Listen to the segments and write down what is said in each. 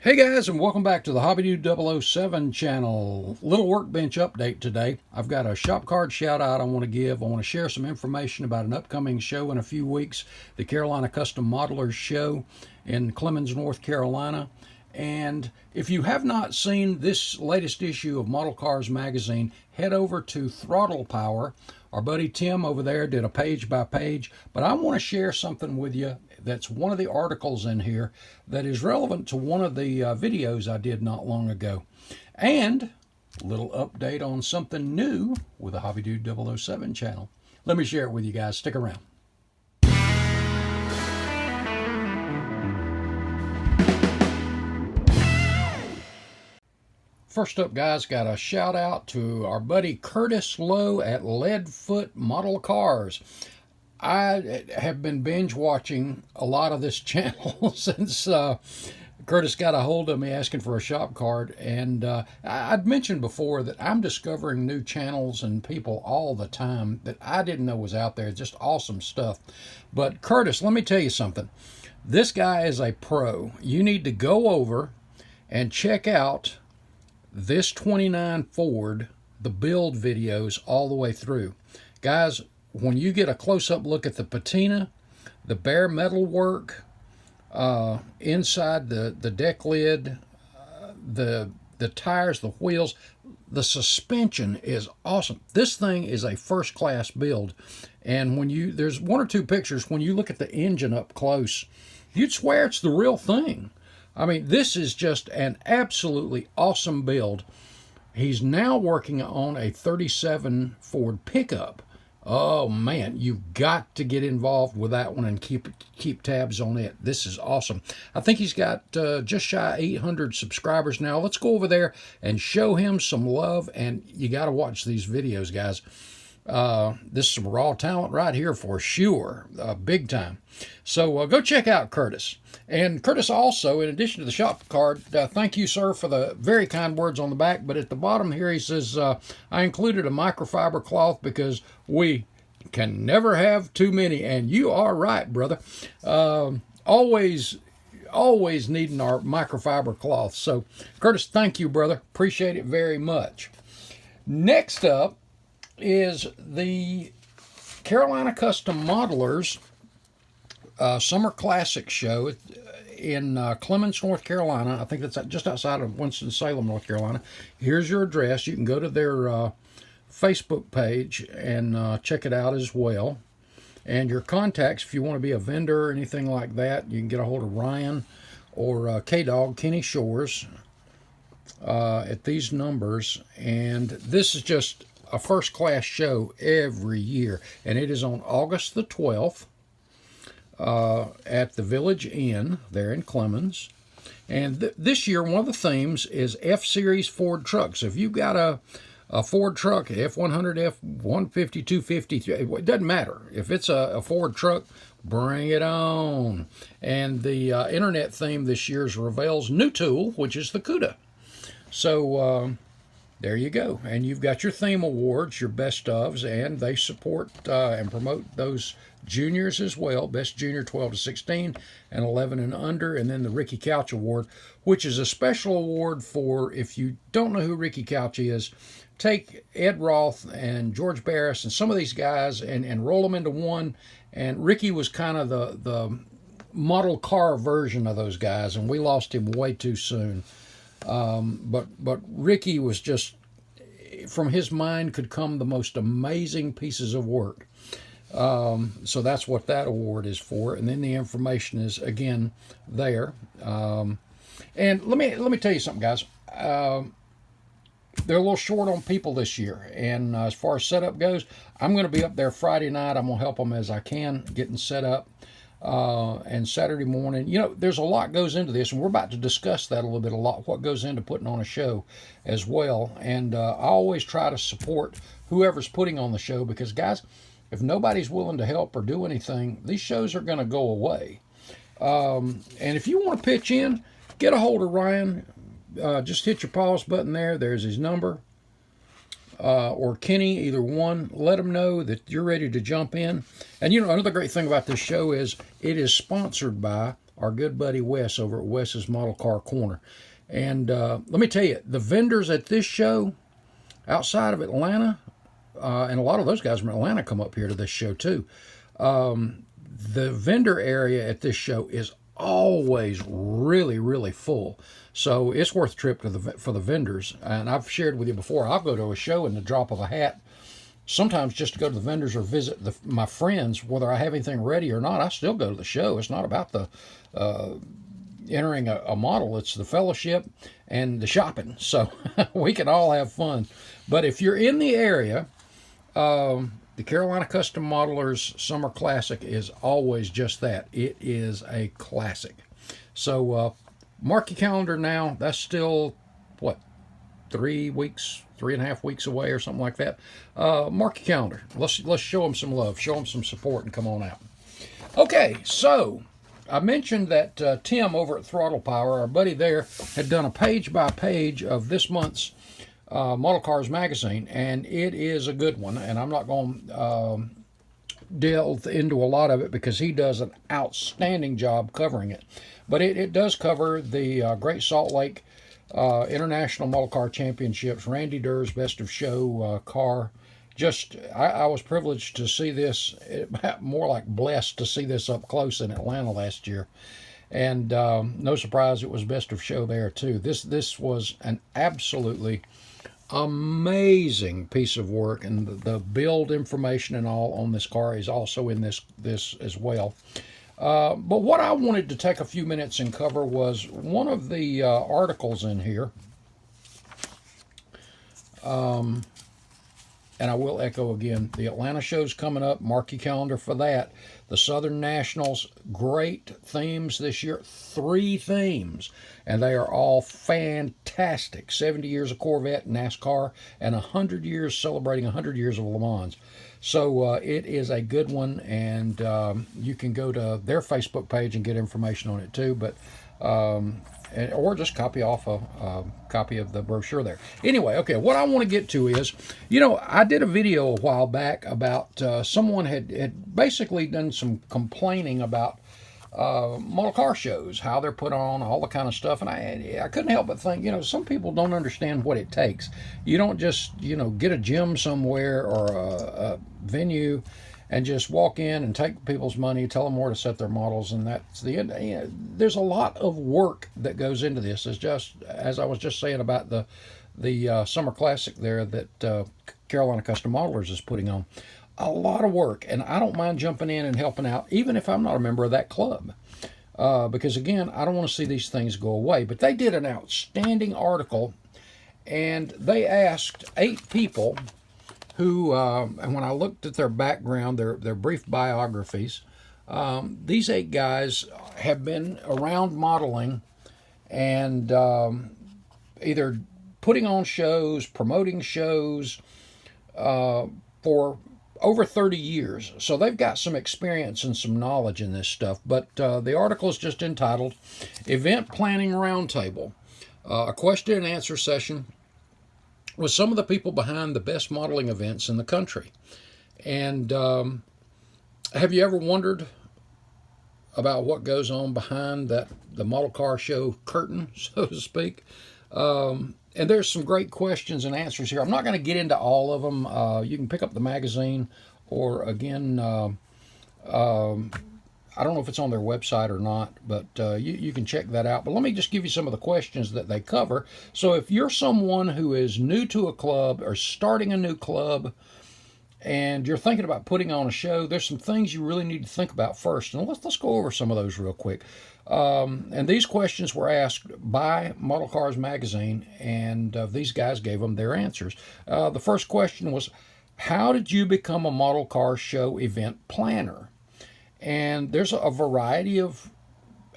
Hey guys, and welcome back to the HobbyNut 007 channel. Little workbench update today. I've got a shop card shout out I want to give. I want to share some information about an upcoming show in a few weeks, the Carolina Custom Modelers Show in Clemens, North Carolina. And if you have not seen this latest issue of Model Cars magazine, head over to Throttle Power. Our buddy Tim over there did a page by page, but I want to share something with you that's one of the articles in here that is relevant to one of the videos I did not long ago. And a little update on something new with the HobbyNut 007 channel. Let me share it with you guys. Stick around. First up, guys, got a shout out to our buddy Curtis Lowe at Leadfoot Model Cars. I have been binge watching a lot of this channel since Curtis got a hold of me asking for a shop card. And I'd mentioned before that I'm discovering new channels and people all the time that I didn't know was out there. Just awesome stuff. But Curtis, let me tell you something. This guy is a pro. You need to go over and check out this 29 Ford, the build videos all the way through. Guys, when you get a close-up look at the patina, the bare metal work, inside the deck lid, the tires, the wheels, the suspension is awesome. This thing is a first-class build. And when there's one or two pictures, when you look at the engine up close, you'd swear it's the real thing. I mean, this is just an absolutely awesome build. He's now working on a 37 Ford pickup. Oh man, you've got to get involved with that one and keep tabs on it. This is awesome. I think he's got just shy of 800 subscribers now. Let's go over there and show him some love, and you got to watch these videos, guys. This is some raw talent right here for sure, big time. So go check out Curtis. And Curtis also, in addition to the shop card, thank you, sir, for the very kind words on the back. But at the bottom here, he says, I included a microfiber cloth because we can never have too many. And you are right, brother. Always needing our microfiber cloth. So, Curtis, thank you, brother. Appreciate it very much. Next up is the Carolina Custom Modelers Summer Classic Show in Clemens, North Carolina. I think that's just outside of Winston-Salem, North Carolina. Here's your address. You can go to their Facebook page and check it out as well. And your contacts, if you want to be a vendor or anything like that, you can get a hold of Ryan or K-Dog, Kenny Shores, at these numbers. And this is just a first-class show every year. And it is on August the 12th. At the Village Inn there in Clemens. And this year, one of the themes is F-Series Ford trucks. So if you've got a Ford truck, F-100, F-150, 250, it doesn't matter. If it's a Ford truck, bring it on. And the internet theme this year is Revell's new tool, which is the CUDA. So there you go. And you've got your theme awards, your best ofs, and they support and promote those juniors as well. Best junior 12 to 16 and 11 and under. And then the Ricky Couch Award, which is a special award for, if you don't know who Ricky Couch is, take Ed Roth and George Barris and some of these guys and roll them into one. And Ricky was kind of the model car version of those guys, and we lost him way too soon. But Ricky was just, from his mind could come the most amazing pieces of work. So that's what that award is for. And then the information is again there. And let me tell you something, guys. They're a little short on people this year. And as far as setup goes, I'm going to be up there Friday night. I'm going to help them as I can getting set up. And Saturday morning, there's a lot goes into this, and we're about to discuss that a little bit, what goes into putting on a show as well. And I always try to support whoever's putting on the show, because, guys, if nobody's willing to help or do anything, these shows are going to go away. And if you want to pitch in, get a hold of Ryan. Just hit your pause button there. There's his number. Or Kenny, either one. Let them know that you're ready to jump in. And another great thing about this show is it is sponsored by our good buddy Wes over at Wes's Model Car Corner. And let me tell you, the vendors at this show outside of Atlanta, and a lot of those guys from Atlanta come up here to this show too. The vendor area at this show is always really, really full. So it's worth a trip for the vendors. And I've shared with you before, I'll go to a show in the drop of a hat, sometimes just to go to the vendors or visit my friends, whether I have anything ready or not. I still go to the show. It's not about the entering a model. It's the fellowship and the shopping. So we can all have fun. But if you're in the area, the Carolina Custom Modelers Summer Classic is always just that. It is a classic. So mark your calendar now. That's still, what, 3 weeks, 3.5 weeks away or something like that. Mark your calendar. Let's show them some love. Show them some support and come on out. Okay, so I mentioned that Tim over at Throttle Power, our buddy there, had done a page-by-page of this month's Model Cars magazine, and it is a good one, and I'm not going to delve into a lot of it because he does an outstanding job covering it. But it does cover the Great Salt Lake International Model Car Championships, Randy Durr's Best of Show car. I was privileged to see this, more like blessed to see this up close in Atlanta last year. And no surprise, it was Best of Show there too. This was an absolutely amazing piece of work, and the build information and all on this car is also in this as well. But what I wanted to take a few minutes and cover was one of the articles in here. And I will echo again, the Atlanta show's coming up. Mark your calendar for that. The Southern Nationals, great themes this year. 3 themes, and they are all fantastic. 70 years of Corvette, NASCAR, and 100 years, celebrating 100 years of Le Mans. So it is a good one, and you can go to their Facebook page and get information on it too. But or just copy off a copy of the brochure there. Anyway, okay, what I want to get to is, I did a video a while back about someone had basically done some complaining about model car shows, how they're put on, all the kind of stuff, and I couldn't help but think, some people don't understand what it takes. You don't just, get a gym somewhere or a venue and just walk in and take people's money, tell them where to set their models, and that's the end. There's a lot of work that goes into this. It's just, as I was just saying about the Summer Classic there that Carolina Custom Modelers is putting on. A lot of work, and I don't mind jumping in and helping out, even if I'm not a member of that club. Because, again, I don't want to see these things go away. But they did an outstanding article, and they asked 8 people who, and when I looked at their background, their brief biographies, these 8 guys have been around modeling and either putting on shows, promoting shows for over 30 years. So they've got some experience and some knowledge in this stuff. But the article is just entitled Event Planning Roundtable, a question and answer session with some of the people behind the best modeling events in the country. And have you ever wondered about what goes on behind the model car show curtain, so to speak? And there's some great questions and answers here. I'm not going to get into all of them. You can pick up the magazine, or again, I don't know if it's on their website or not, but you can check that out. But let me just give you some of the questions that they cover. So if you're someone who is new to a club or starting a new club, and you're thinking about putting on a show, there's some things you really need to think about first. And let's go over some of those real quick. And these questions were asked by Model Cars Magazine, and these guys gave them their answers. The first question was, how did you become a model car show event planner? And there's a variety of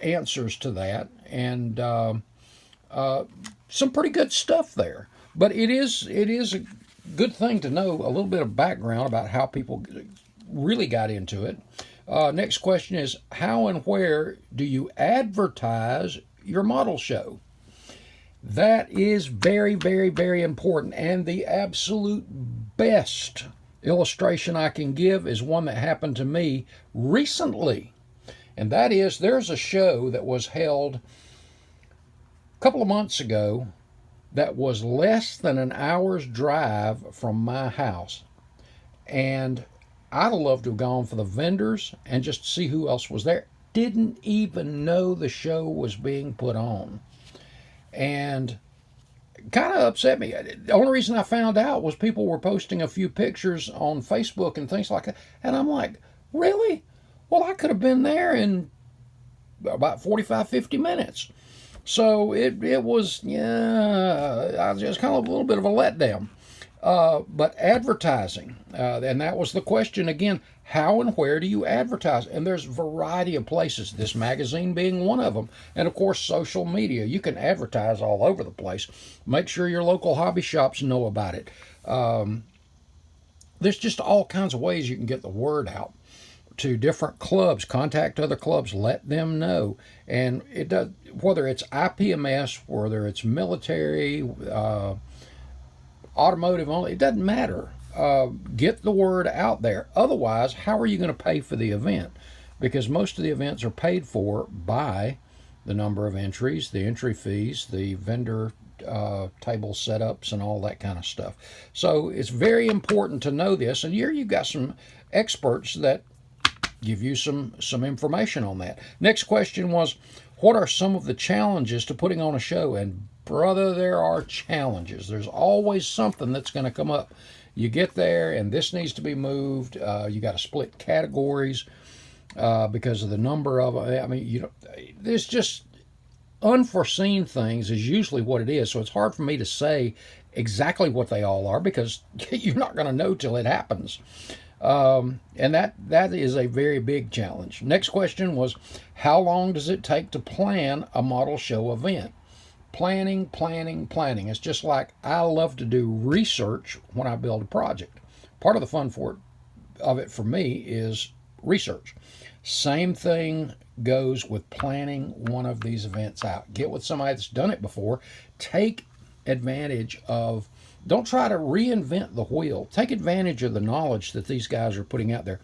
answers to that, and some pretty good stuff there. But it is a good thing to know a little bit of background about how people really got into it. Next question is, how and where do you advertise your model show? That is very, very, very important. And the absolute best illustration I can give is one that happened to me recently. and that is there's a show that was held a couple of months ago that was less than an hour's drive from my house. And I'd love to have gone for the vendors and just see who else was there. Didn't even know the show was being put on. And kind of upset me. The only reason I found out was people were posting a few pictures on Facebook and things like that. And I'm like, really? Well, I could have been there in about 45, 50 minutes. So it was, yeah, I was just kind of a little bit of a letdown. But advertising, and that was the question again, how and where do you advertise? And there's a variety of places, this magazine being one of them. And of course, social media. You can advertise all over the place. Make sure your local hobby shops know about it. There's just all kinds of ways you can get the word out to different clubs. Contact other clubs, let them know. And it does, whether it's IPMS, whether it's military, automotive only, it doesn't matter. Get the word out there. Otherwise, how are you going to pay for the event? Because most of the events are paid for by the number of entries, the entry fees, the vendor table setups, and all that kind of stuff. So it's very important to know this. And here you've got some experts that give you some information on that. Next question was, what are some of the challenges to putting on a show? And brother, there are challenges. There's always something that's going to come up. You get there and this needs to be moved. You got to split categories because of the number of, I mean, there's just unforeseen things is usually what it is. So it's hard for me to say exactly what they all are because you're not going to know till it happens. And that is a very big challenge. Next question was, how long does it take to plan a model show event? Planning. It's just like I love to do research when I build a project. Part of the fun of it for me is research. Same thing goes with planning one of these events out. Get with somebody that's done it before. Take advantage of, don't try to reinvent the wheel. Take advantage of the knowledge that these guys are putting out there.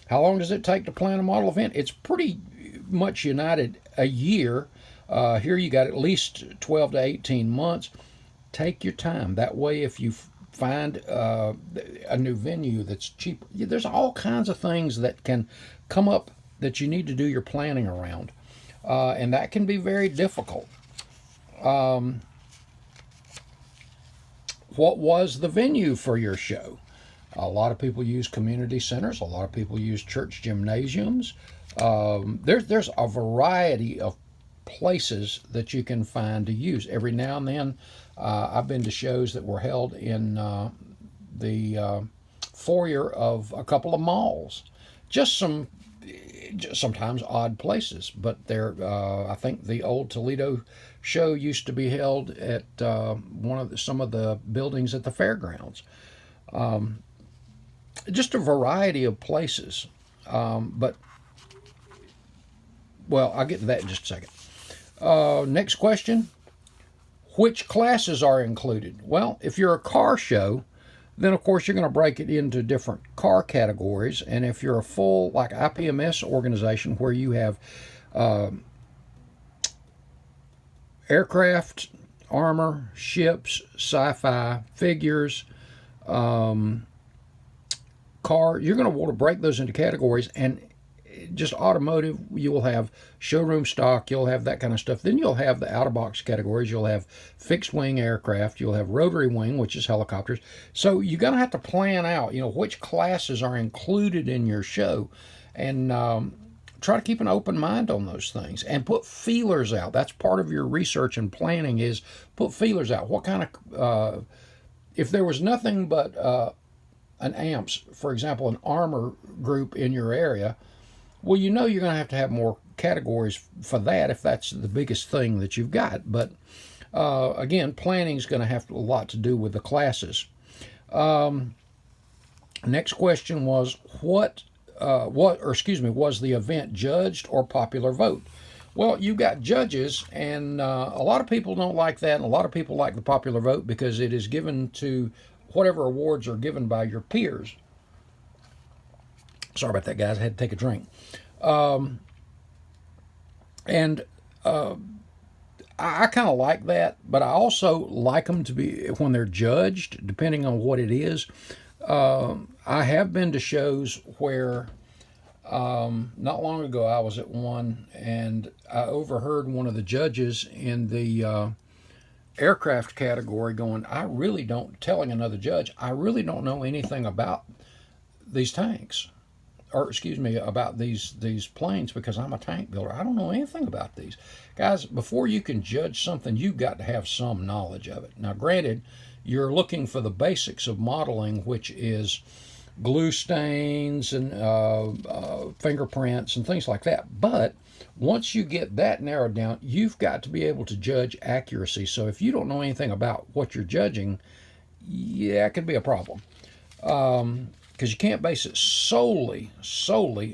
How long does it take to plan a model event? It's pretty much united a year. Here you got at least 12 to 18 months. Take your time. That way, if you find a new venue that's cheap, there's all kinds of things that can come up that you need to do your planning around. And that can be very difficult. What was the venue for your show? A lot of people use community centers. A lot of people use church gymnasiums. There's a variety of places that you can find to use. Every now and then, I've been to shows that were held in the foyer of a couple of malls. Just sometimes odd places, but I think the old Toledo show used to be held at some of the buildings at the fairgrounds. Just a variety of places. But I'll get to that in just a second. Next question. Which classes are included? Well, if you're a car show, then of course you're going to break it into different car categories. And if you're a full like IPMS organization where you have aircraft, armor, ships, sci-fi, figures, car, you're going to want to break those into categories. And just automotive, you will have showroom stock, you'll have that kind of stuff. Then you'll have the out-of-box categories. You'll have fixed-wing aircraft. You'll have rotary wing, which is helicopters. So you're going to have to plan out, which classes are included in your show, and try to keep an open mind on those things and put feelers out. That's part of your research and planning is put feelers out. What kind of, if there was nothing but an AMPS, for example, an armor group in your area, well, you're going to have more categories for that if that's the biggest thing that you've got. But again, planning is going to have a lot to do with the classes. Next question was was the event judged or popular vote? Well, you've got judges, and a lot of people don't like that, and a lot of people like the popular vote because it is given to whatever awards are given by your peers. Sorry about that, guys. I had to take a drink. And I kind of like that, but I also like them to be when they're judged, depending on what it is. I have been to shows where not long ago I was at one and I overheard one of the judges in the aircraft category going, I really don't, telling another judge, I really don't know anything about these tanks. Or excuse me, about these planes because I'm a tank builder. I don't know anything about these. Guys, before you can judge something, you've got to have some knowledge of it. Now, granted, you're looking for the basics of modeling, which is glue stains and fingerprints and things like that. But once you get that narrowed down, you've got to be able to judge accuracy. So if you don't know anything about what you're judging, yeah, it could be a problem. Because you can't base it solely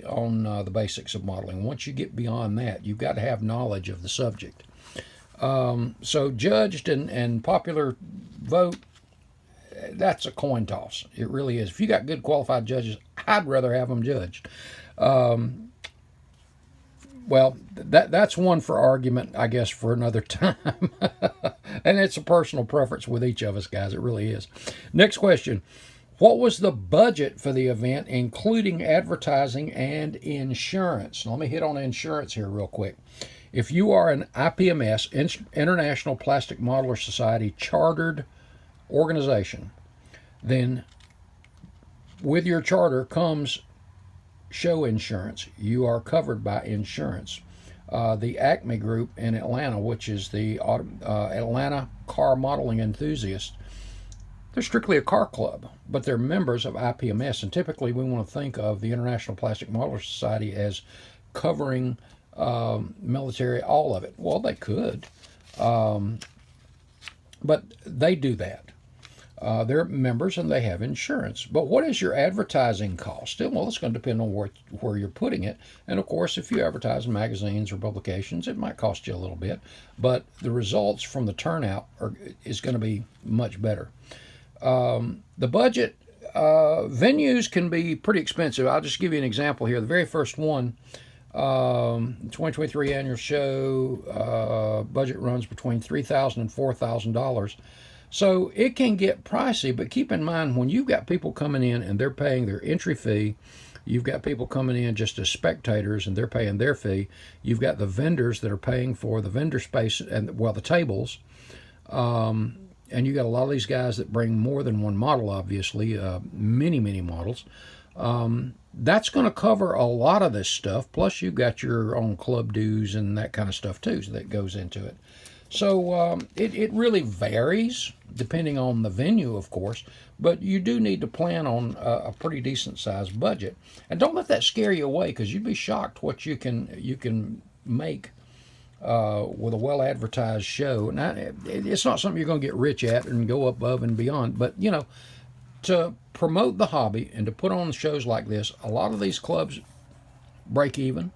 on the basics of modeling. Once you get beyond that, you've got to have knowledge of the subject. So judged and popular vote, that's a coin toss. It really is. If you got good qualified judges, I'd rather have them judged. Well, that's one for argument, I guess, for another time. And it's a personal preference with each of us, guys. It really is. Next question. What was the budget for the event, including advertising and insurance? Now, let me hit on insurance here real quick. If you are an IPMS, International Plastic Modeler Society chartered organization, then with your charter comes show insurance. You are covered by insurance. The Acme Group in Atlanta, which is the Atlanta Car Modeling Enthusiasts, they're strictly a car club, but they're members of IPMS, and typically we want to think of the International Plastic Modeler Society as covering military, all of it. Well, they could, but they do that. They're members and they have insurance. But what is your advertising cost? Well, it's going to depend on where you're putting it. And of course, if you advertise in magazines or publications, it might cost you a little bit. But the results from the turnout is going to be much better. The budget, venues can be pretty expensive. I'll just give you an example here. The very first one, 2023 annual show, budget runs between $3,000 and $4,000. So it can get pricey, but keep in mind when you've got people coming in and they're paying their entry fee, you've got people coming in just as spectators and they're paying their fee. You've got the vendors that are paying for the vendor space and, well, the tables. And you got a lot of these guys that bring more than one model, obviously, many models. That's going to cover a lot of this stuff. Plus, you've got your own club dues and that kind of stuff, too, that goes into it. So it really varies depending on the venue, of course, but you do need to plan on a pretty decent sized budget. And don't let that scare you away, because you'd be shocked what you can make with a well-advertised show. Now, it's not something you're going to get rich at and go above and beyond, but, you know, to promote the hobby and to put on shows like this, a lot of these clubs break even.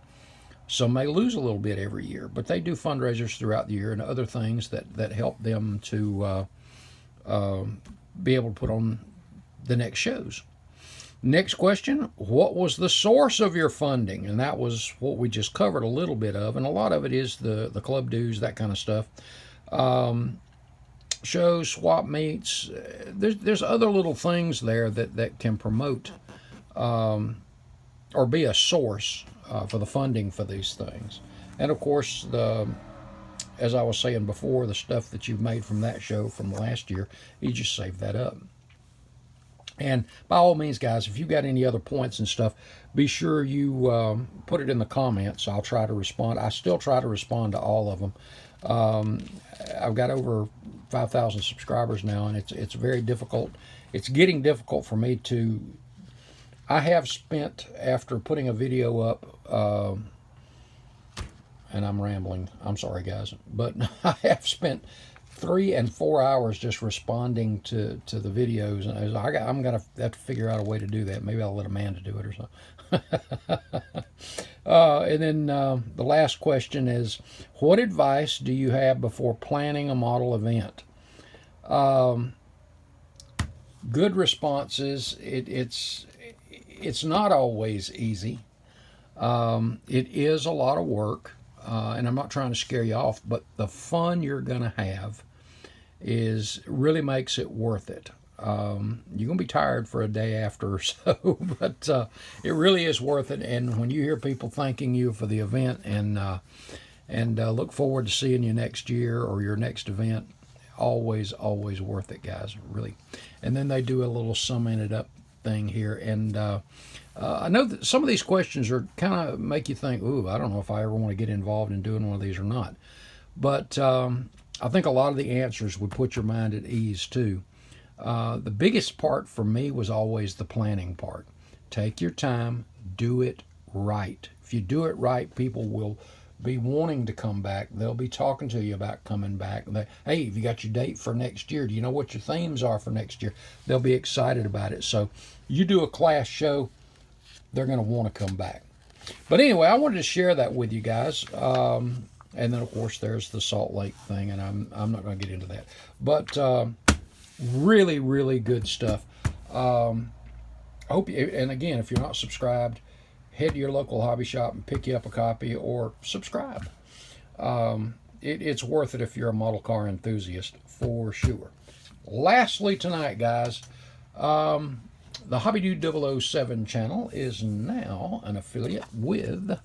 Some may lose a little bit every year, but they do fundraisers throughout the year and other things that help them to be able to put on the next shows. Next question, what was the source of your funding? And that was what we just covered a little bit of, and a lot of it is the club dues, that kind of stuff. Shows, swap meets, there's other little things there that can promote or be a source for the funding for these things. And of course, as I was saying before, the stuff that you've made from that show from last year, you just save that up. And by all means, guys, if you've got any other points and stuff, be sure you put it in the comments. I'll try to respond. I still try to respond to all of them. I've got over 5,000 subscribers now, and it's very difficult. It's getting difficult for me to... I have spent, after putting a video up, and I'm rambling, I'm sorry, guys, but I have spent 3 and 4 hours just responding to the videos, and I'm going to have to figure out a way to do that. Maybe I'll let Amanda do it or something. And then the last question is, what advice do you have before planning a model event? Good responses. It's not always easy. It is a lot of work. and I'm not trying to scare you off, but the fun you're going to have is really makes it worth it. You're going to be tired for a day after or so, but it really is worth it. And when you hear people thanking you for the event and look forward to seeing you next year or your next event, always worth it, guys, really. And then they do a little summing it up thing here. And I know that some of these questions are kind of make you think, ooh, I don't know if I ever want to get involved in doing one of these or not. But I think a lot of the answers would put your mind at ease too. The biggest part for me was always the planning part. Take your time, do it right. If you do it right, people will be wanting to come back. They'll be talking to you about coming back. Hey, have you got your date for next year? Do you know what your themes are for next year? They'll be excited about it. So you do a class show, they're going to want to come back. But anyway, I wanted to share that with you guys. And then, of course, there's the Salt Lake thing, and I'm not going to get into that. But really good stuff. I hope you, and again, if you're not subscribed, head to your local hobby shop and pick you up a copy or subscribe. It's worth it if you're a model car enthusiast, for sure. Lastly tonight, guys, the HobbyDude 007 channel is now an affiliate with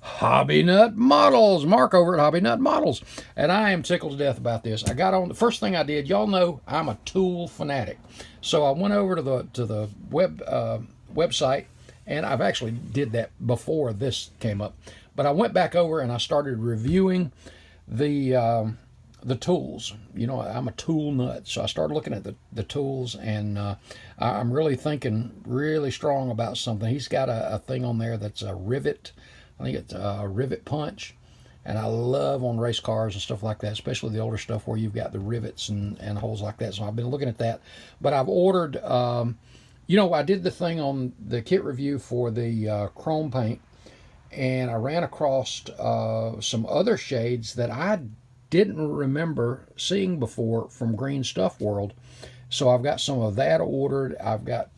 HobbyNut Models. Mark over at HobbyNut Models. And I am tickled to death about this. I got on, the first thing I did, y'all know I'm a tool fanatic. So I went over to the website, and I've actually did that before this came up. But I went back over and I started reviewing the tools. You know, I'm a tool nut, so I started looking at the tools, and I'm really thinking really strong about something. He's got a thing on there that's a rivet. I think it's a rivet punch, and I love on race cars and stuff like that, especially the older stuff where you've got the rivets and holes like that. So I've been looking at that, but I've ordered. You know, I did the thing on the kit review for the chrome paint, and I ran across some other shades that I didn't remember seeing before from Green Stuff World. So I've got some of that ordered. I've got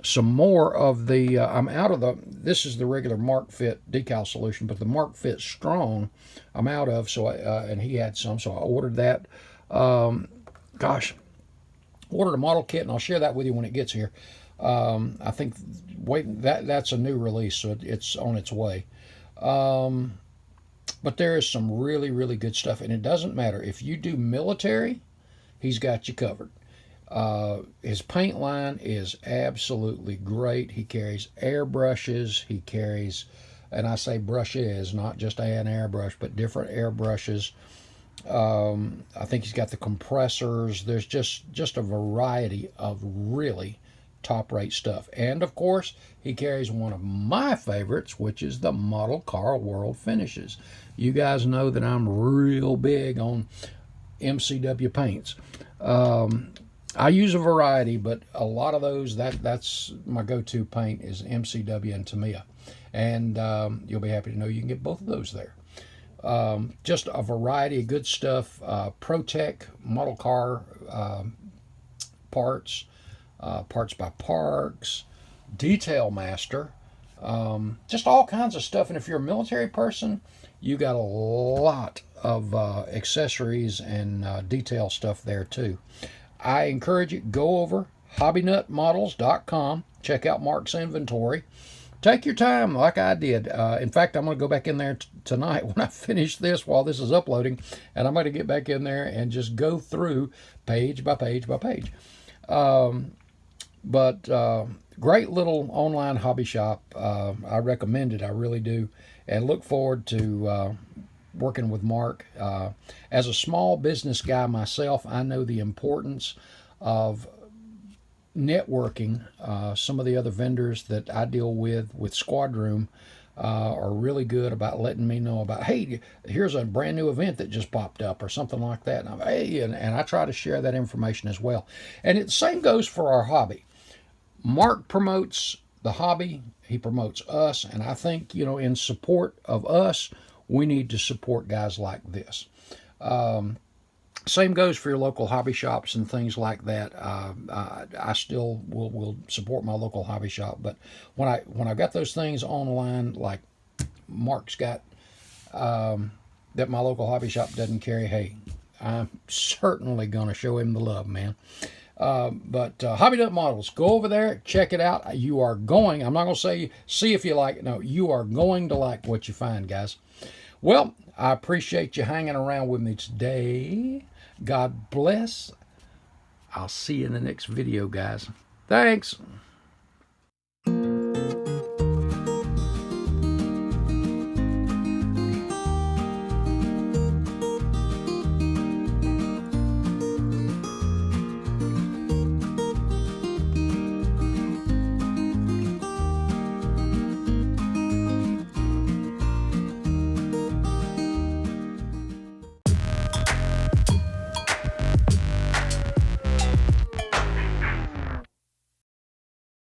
some more of the, I'm out of this is the regular Mark Fit decal solution, but the Mark Fit Strong I'm out of, so and he had some, so I ordered that. Gosh, ordered a model kit, and I'll share that with you when it gets here. I think, that's a new release, so it's on its way. But there is some really good stuff, and it doesn't matter. If you do military, he's got you covered. His paint line is absolutely great. He carries airbrushes. He carries, and I say brushes, not just an airbrush, but different airbrushes. I think he's got the compressors. There's just a variety of really top-rate stuff. And, of course, he carries one of my favorites, which is the Model Car World finishes. You guys know that I'm real big on MCW paints. I use a variety, but a lot of those, that's my go-to paint is MCW and Tamiya. And you'll be happy to know you can get both of those there. Just a variety of good stuff. ProTech model car parts, parts by Parks, Detail Master, just all kinds of stuff. And if you're a military person, you got a lot of accessories and detail stuff there too. I encourage you, go over hobbynutmodels.com, check out Mark's inventory. Take your time like I did. In fact, I'm going to go back in there tonight when I finish this while this is uploading, and I'm going to get back in there and just go through page by page by page. Great little online hobby shop. I recommend it. I really do. And look forward to working with Mark. As a small business guy myself, I know the importance of networking. Some of the other vendors that I deal with Squad Room, are really good about letting me know about, hey, here's a brand new event that just popped up or something like that. And I try to share that information as well. And the same goes for our hobby. Mark promotes the hobby. He promotes us. And I think, in support of us, we need to support guys like this. Same goes for your local hobby shops and things like that. I still will support my local hobby shop, but when I got those things online, like Mark's got that my local hobby shop doesn't carry, hey, I'm certainly going to show him the love, man. But HobbyNut Models, go over there, check it out. You are going, I'm not going to say see if you like it. No, you are going to like what you find, guys. Well, I appreciate you hanging around with me today. God bless. I'll see you in the next video, guys. Thanks.